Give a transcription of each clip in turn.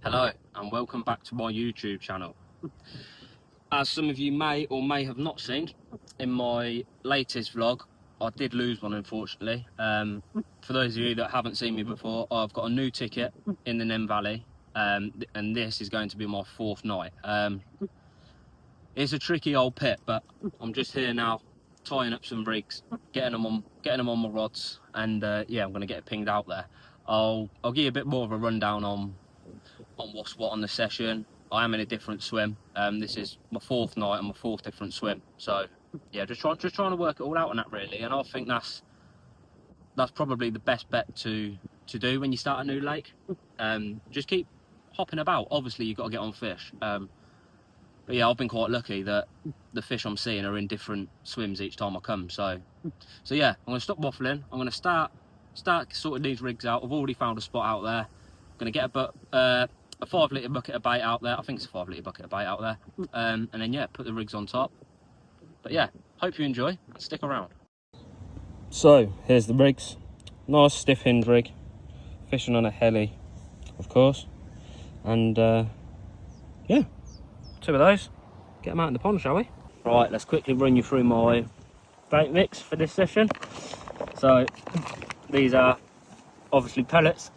Hello and welcome back to my YouTube channel. As some of you may or may have not seen, in my latest vlog I did lose one, unfortunately. For those of you that haven't seen me before, I've got a new ticket in the Nen Valley, and this is going to be my fourth night. It's a tricky old pit, but I'm just here now tying up some rigs, getting them on my rods, and yeah, I'm going to get it pinged out there. I'll give you a bit more of a rundown on what's what on the session. I am in a different swim. This is my fourth night and my fourth different swim. So yeah, just trying to work it all out on that really. And I think that's probably the best bet to do when you start a new lake. Just keep hopping about. Obviously you've got to get on fish. But yeah, I've been quite lucky that the fish I'm seeing are in different swims each time I come. So yeah, I'm gonna stop waffling. I'm gonna start sorting these rigs out. I've already found a spot out there. I'm gonna get a 5 litre bucket of bait out there. I think it's a 5 litre bucket of bait out there. And then yeah, put the rigs on top. But yeah, hope you enjoy and stick around. So here's the rigs. Nice stiff hinge rig. Fishing on a heli, of course. And yeah, 2 of those. Get them out in the pond, shall we? Right, let's quickly run you through my bait mix for this session. So these are obviously pellets.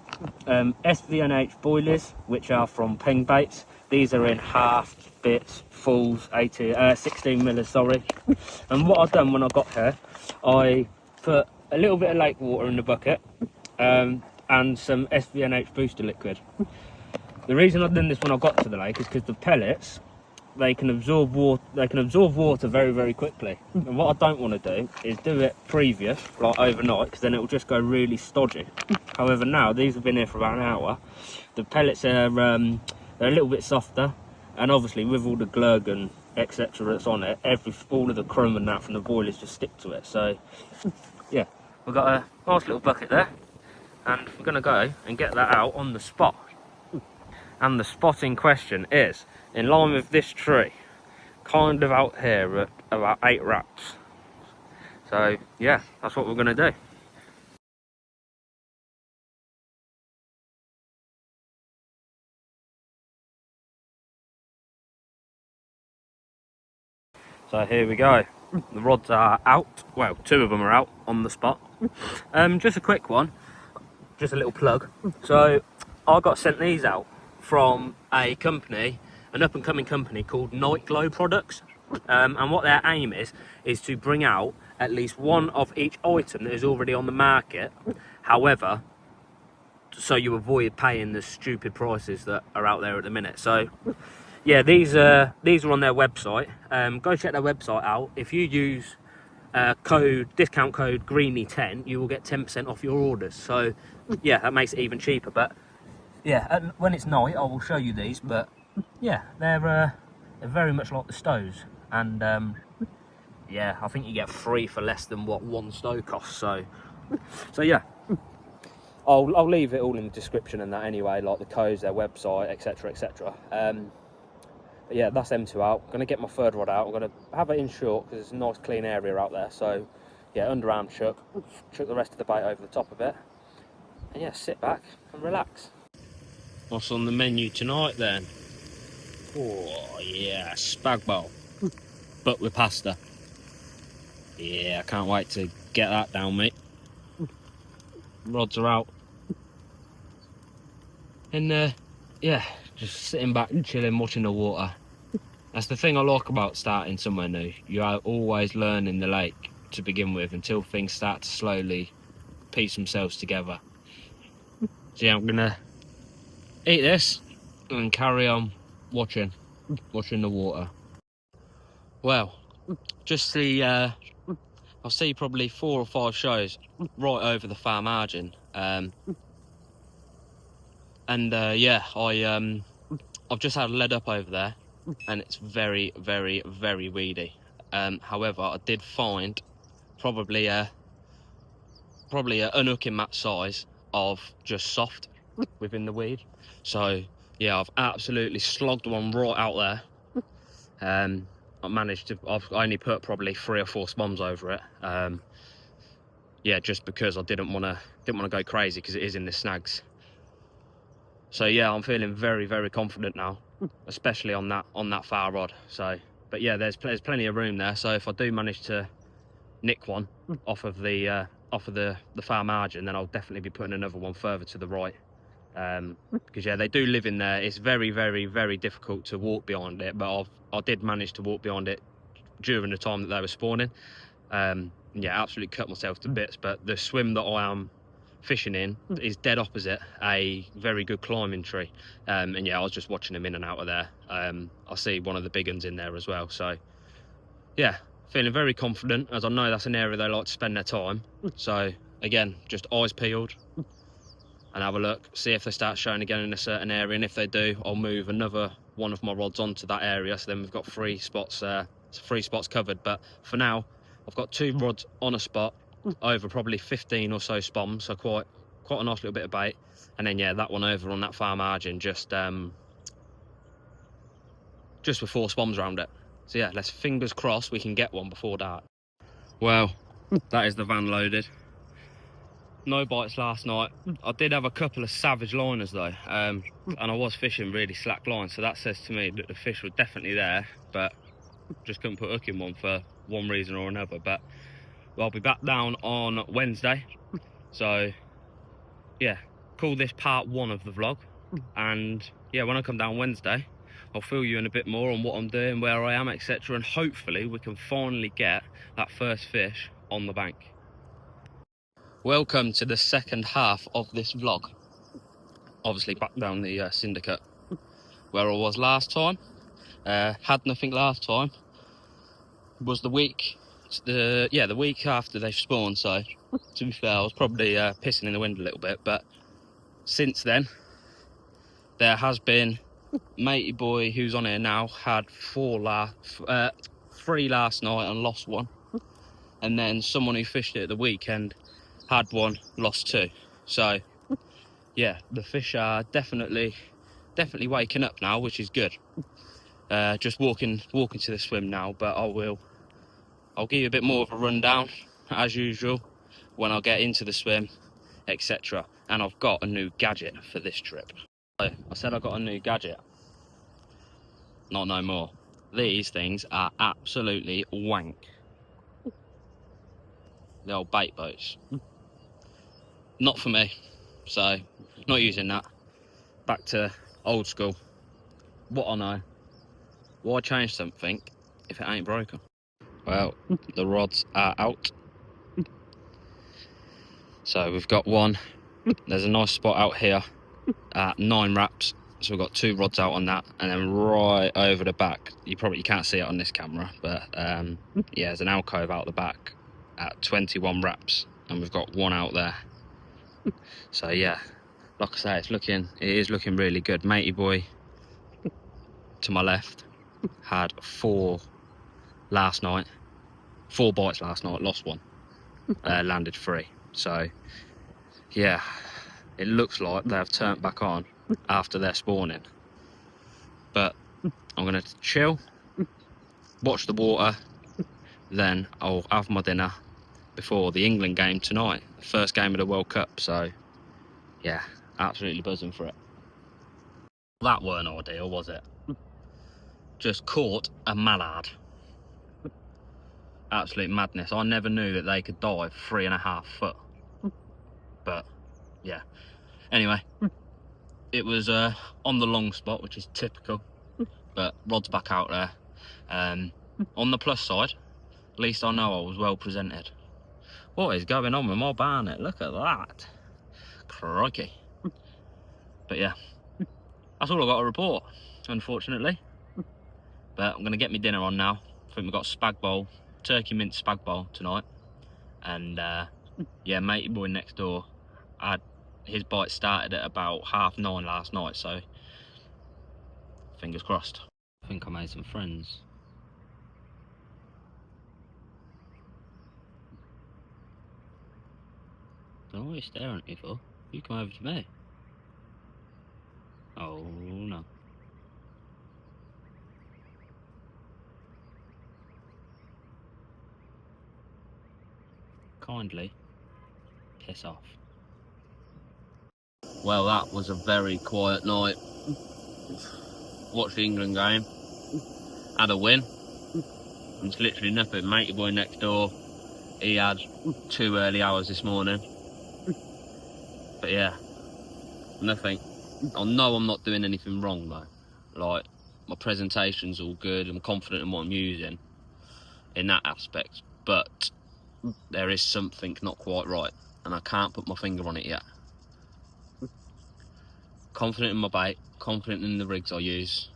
SVNH boilies, which are from Peng Baits. These are in half, bits, fulls, 16 millers, sorry. And what I've done when I got here, I put a little bit of lake water in the bucket and some SVNH booster liquid. The reason I've done this when I got to the lake is because the pellets, they can absorb water very, very quickly. And what I don't want to do is do it previous, like overnight, because then it will just go really stodgy. However, now these have been here for about an hour. The pellets are they're a little bit softer, and obviously with all the glug and etc. that's on it, all of the crumb and that from the boilers just stick to it. So yeah, we've got a nice little bucket there, and we're going to go and get that out on the spot. And the spot in question is in line with this tree, kind of out here at about 8 wraps. So yeah, that's what we're going to do. So here we go. The rods are out. Well, 2 of them are out on the spot. Just a quick one, just a little plug. So I got sent these out from a company, an up-and-coming company called Night Glow Products. And what their aim is to bring out at least one of each item that is already on the market. However, so you avoid paying the stupid prices that are out there at the minute. So yeah, these are on their website. Go check their website out. If you use discount code Greeny10, you will get 10% off your orders. So yeah, that makes it even cheaper. But yeah, when it's night, I will show you these. But yeah, they're very much like the stows, and yeah, I think you get 3 for less than what 1 stow costs. So yeah, I'll leave it all in the description and that anyway, like the codes, their website, etc, etc. But yeah, that's them 2 out. I'm going to get my 3rd rod out. I'm going to have it in short because it's a nice clean area out there. So yeah, underarm chuck the rest of the bait over the top of it, and yeah, sit back and relax. What's on the menu tonight then? Oh yeah, spag bowl, but with pasta. Yeah, I can't wait to get that down, mate. Rods are out, and yeah, just sitting back and chilling, watching the water. That's the thing I like about starting somewhere new. You are always learning the lake to begin with until things start to slowly piece themselves together. So yeah, I'm gonna eat this and carry on watching the water. Well, just the I'll see probably 4 or 5 shows right over the far margin, and yeah, I've just had a lead up over there, and it's very, very, very weedy. However, I did find probably an unhooking mat size of just soft within the weed. So yeah, I've absolutely slogged one right out there. I've only put probably 3 or 4 spoms over it. Yeah, just because I didn't want to go crazy, because it is in the snags. So yeah, I'm feeling very, very confident now, especially on that far rod. So, but yeah, there's plenty of room there. So if I do manage to nick one off of the far margin, then I'll definitely be putting another one further to the right. Because yeah, they do live in there. It's very, very, very difficult to walk behind it, but I did manage to walk behind it during the time that they were spawning. Yeah, absolutely cut myself to bits, but the swim that I am fishing in is dead opposite a very good climbing tree, and yeah, I was just watching them in and out of there. I see one of the big ones in there as well, so yeah, feeling very confident, as I know that's an area they like to spend their time. So again, just eyes peeled and have a look, see if they start showing again in a certain area, and if they do, I'll move another one of my rods onto that area, so then we've got 3 spots covered. But for now, I've got 2 rods on a spot over probably 15 or so spoms, so quite a nice little bit of bait. And then yeah, that one over on that far margin, just with 4 spoms around it. So yeah, let's fingers crossed we can get one before dark. Well, that is the van loaded. No bites last night. I did have a couple of savage liners though, and I was fishing really slack line, so that says to me that the fish were definitely there, but just couldn't put a hook in one for one reason or another. But I'll be back down on Wednesday, so yeah, call this part 1 of the vlog. And yeah, when I come down Wednesday, I'll fill you in a bit more on what I'm doing, where I am, etc., and hopefully we can finally get that first fish on the bank. Welcome to the second half of this vlog. Obviously back down the Syndicate where I was last time. Had nothing last time. Was the week after they spawned, so to be fair, I was probably pissing in the wind a little bit. But since then, there has been matey boy who's on here now had 3 last night and lost 1, and then someone who fished it at the weekend had 1, lost 2. So yeah, the fish are definitely waking up now, which is good. Just walking to the swim now, but I'll give you a bit more of a rundown as usual when I get into the swim, etc. And I've got a new gadget for this trip. So I said I got a new gadget. Not no more. These things are absolutely wank. The old bait boats. Not for me, so not using that. Back to old school. What I know. Why change something if it ain't broken? Well, the rods are out. So we've got one. There's a nice spot out here at 9 wraps. So we've got 2 rods out on that, and then right over the back, you can't see it on this camera, but yeah, there's an alcove out the back at 21 wraps, and we've got 1 out there. So yeah, like I say, it is looking really good. Matey boy to my left had 4 last night, 4 bites last night, lost 1, landed 3. So yeah, it looks like they have turned back on after their spawning. But I'm gonna chill, watch the water, then I'll have my dinner before the England game tonight, the first game of the World Cup. So yeah, absolutely buzzing for it. That weren't ideal, was it? Just caught a mallard. Absolute madness. I never knew that they could dive 3.5 foot. But yeah, anyway, it was on the long spot, which is typical, but rod's back out there. On the plus side, at least I know I was well presented. What is going on with my barnet? Look at that. Crikey. But yeah, that's all I've got to report, unfortunately. But I'm going to get my dinner on now. I think we've got spag bowl, turkey mint spag bowl tonight. And yeah, matey boy next door, his bite started at about 9:30 last night, so fingers crossed. I think I made some friends. Don't know what you're staring at me for. You come over to me. Oh no. Kindly piss off. Well, that was a very quiet night. Watched the England game. Had a win. It's literally nothing. Matey boy next door, he had 2 early hours this morning. But yeah, nothing. I know I'm not doing anything wrong though. Like, my presentation's all good. I'm confident in what I'm using in that aspect. But there is something not quite right, and I can't put my finger on it yet. Confident in my bait, confident in the rigs I use.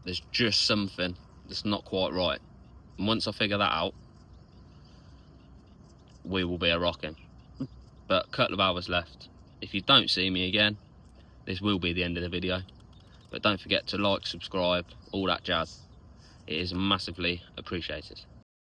There's just something that's not quite right. And once I figure that out, we will be a rocking. But a couple of hours left. If you don't see me again, this will be the end of the video. But don't forget to like, subscribe, all that jazz. It is massively appreciated.